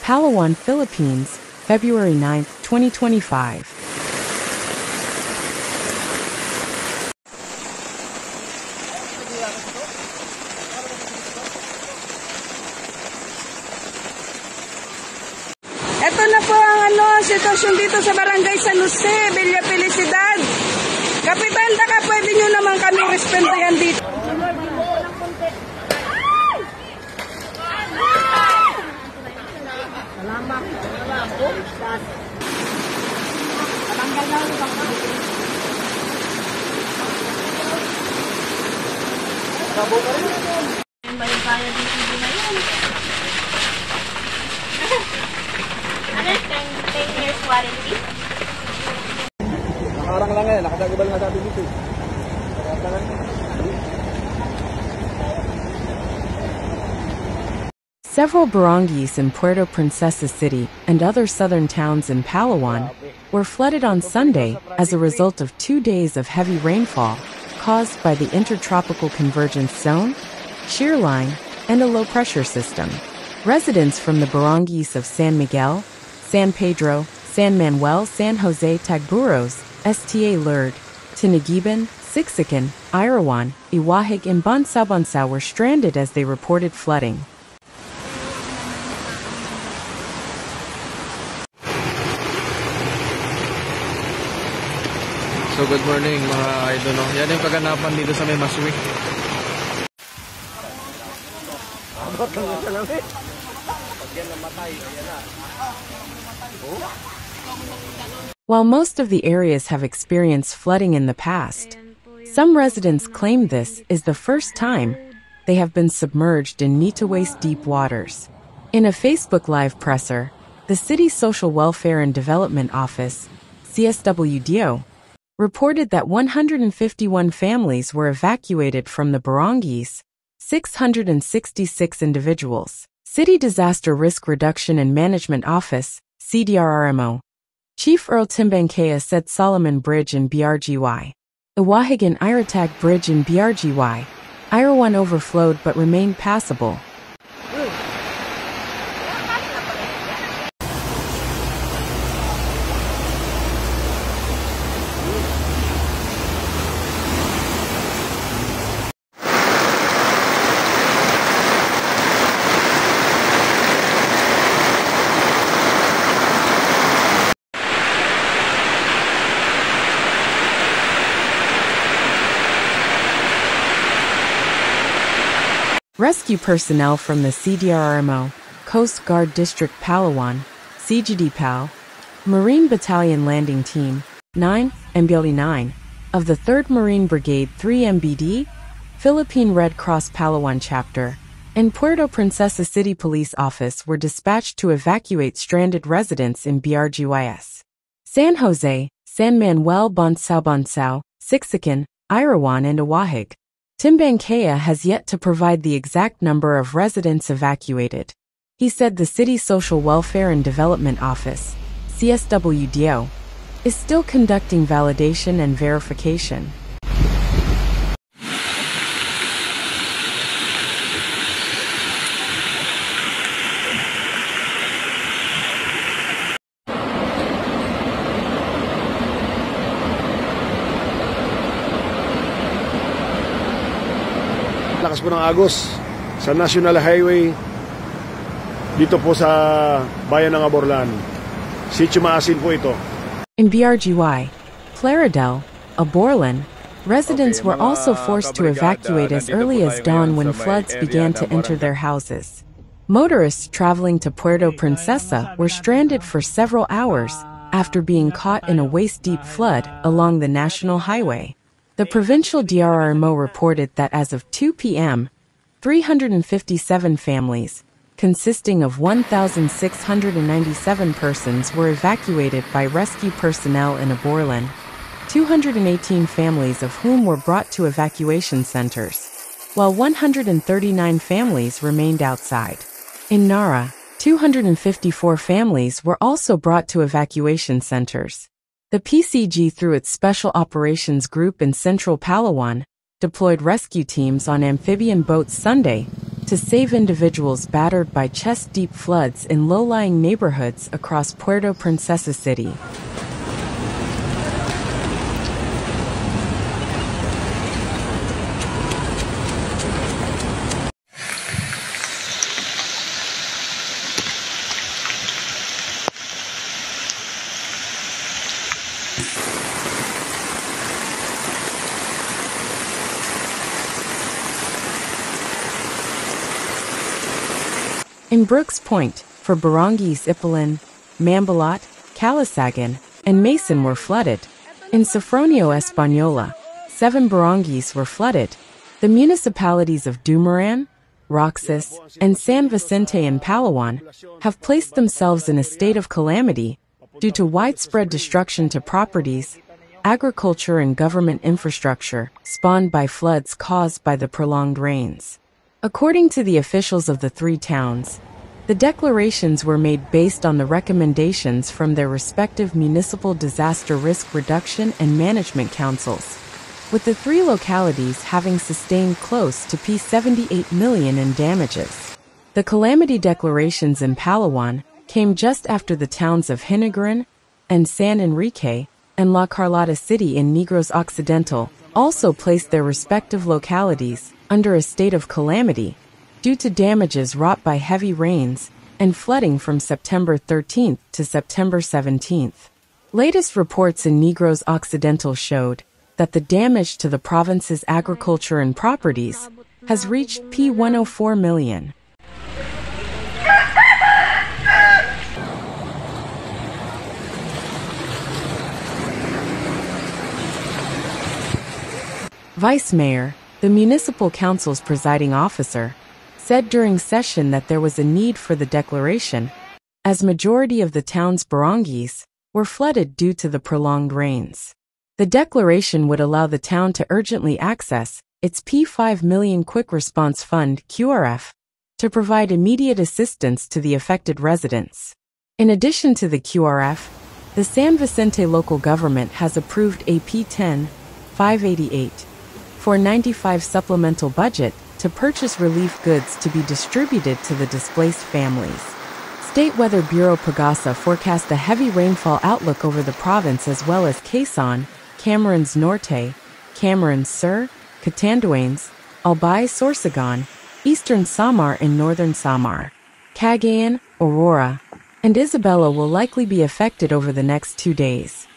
Palawan, Philippines, February 9, 2025. Ito na po ang sitwasyon dito sa Barangay San Jose, Villa Felicidad. Kapitan, baka pwede nyo naman kami respondihan dito. Bayang-bayang dito na yun. 10 years warranty. Nakarang lang yan, nakatagabal nga sabi dito. Several barangays in Puerto Princesa City and other southern towns in Palawan were flooded on Sunday as a result of 2 days of heavy rainfall caused by the intertropical convergence zone, shear line, and a low-pressure system. Residents from the barangays of San Miguel, San Pedro, San Manuel, San Jose, Tagburos, Sta Lourdes, Tiniguiban, Sicsican, Irawan, Iwahig, and Bancao-Bancao were stranded as they reported flooding. So good morning mga idol. Yan yung kaganapan dito sa may Maswi. While most of the areas have experienced flooding in the past, some residents claim this is the first time they have been submerged in knee-to-waist deep waters. In a Facebook Live presser, the city's Social Welfare and Development Office, CSWDO, reported that 151 families were evacuated from the barangays, 666 individuals. City Disaster Risk Reduction and Management Office, CDRRMO. Chief Earl Timbankaya said Solomon Bridge in BRGY, Iwahig and Iratag Bridge in BRGY, Irawan overflowed but remained passable. Rescue personnel from the CDRRMO, Coast Guard District Palawan, CGD-PAL, Marine Battalion Landing Team, 9, MBLE 9, of the 3rd Marine Brigade 3 MBD, Philippine Red Cross Palawan Chapter, and Puerto Princesa City Police Office were dispatched to evacuate stranded residents in BRGYS. San Jose, San Manuel, Bancao-Bancao, Sicsican, Irawan, and Iwahig. Timbankaya has yet to provide the exact number of residents evacuated. He said the city's Social Welfare and Development Office, CSWDO, is still conducting validation and verification. Lakas po ng agos sa National Highway dito po sa bayan ng Aborlan. Sitio Maasin po ito. In BRGY, Plaridel, Aborlan, residents were also forced to evacuate as early as dawn when floods began to enter their houses. Motorists traveling to Puerto Princesa were stranded for several hours after being caught in a waist-deep flood along the national highway. The provincial DRRMO reported that as of 2 p.m., 357 families, consisting of 1,697 persons, were evacuated by rescue personnel in Aborlan, 218 families of whom were brought to evacuation centers, while 139 families remained outside. In Nara, 254 families were also brought to evacuation centers. The PCG, through its Special Operations Group in Central Palawan, deployed rescue teams on amphibian boats Sunday to save individuals battered by chest-deep floods in low-lying neighborhoods across Puerto Princesa City. In Brooks Point, for barangays Ipalan, Mambalot, Calasagan, and Mason were flooded. In Sofronio Española, 7 barangays were flooded. The municipalities of Dumaran, Roxas, and San Vicente and Palawan have placed themselves in a state of calamity due to widespread destruction to properties, agriculture, and government infrastructure spawned by floods caused by the prolonged rains. According to the officials of the 3 towns, the declarations were made based on the recommendations from their respective municipal disaster risk reduction and management councils, with the 3 localities having sustained close to P78 million in damages. The calamity declarations in Palawan came just after the towns of Tiniguiban and San Enrique and La Carlota City in Negros Occidental also placed their respective localities under a state of calamity due to damages wrought by heavy rains and flooding from September 13th to September 17th. Latest reports in Negros Occidental showed that the damage to the province's agriculture and properties has reached P104 million. Vice Mayor, the municipal council's presiding officer, said during session that there was a need for the declaration, as majority of the town's barangays were flooded due to the prolonged rains. The declaration would allow the town to urgently access its P5 million Quick Response Fund (QRF) to provide immediate assistance to the affected residents. In addition to the QRF, the San Vicente local government has approved a P10 588 for 95 supplemental budget to purchase relief goods to be distributed to the displaced families. State Weather Bureau Pagasa forecast a heavy rainfall outlook over the province as well as Quezon, Camarines Norte, Camarines Sur, Catanduanes, Albay Sorsogon, Eastern Samar and Northern Samar. Cagayan, Aurora, and Isabela will likely be affected over the next 2 days.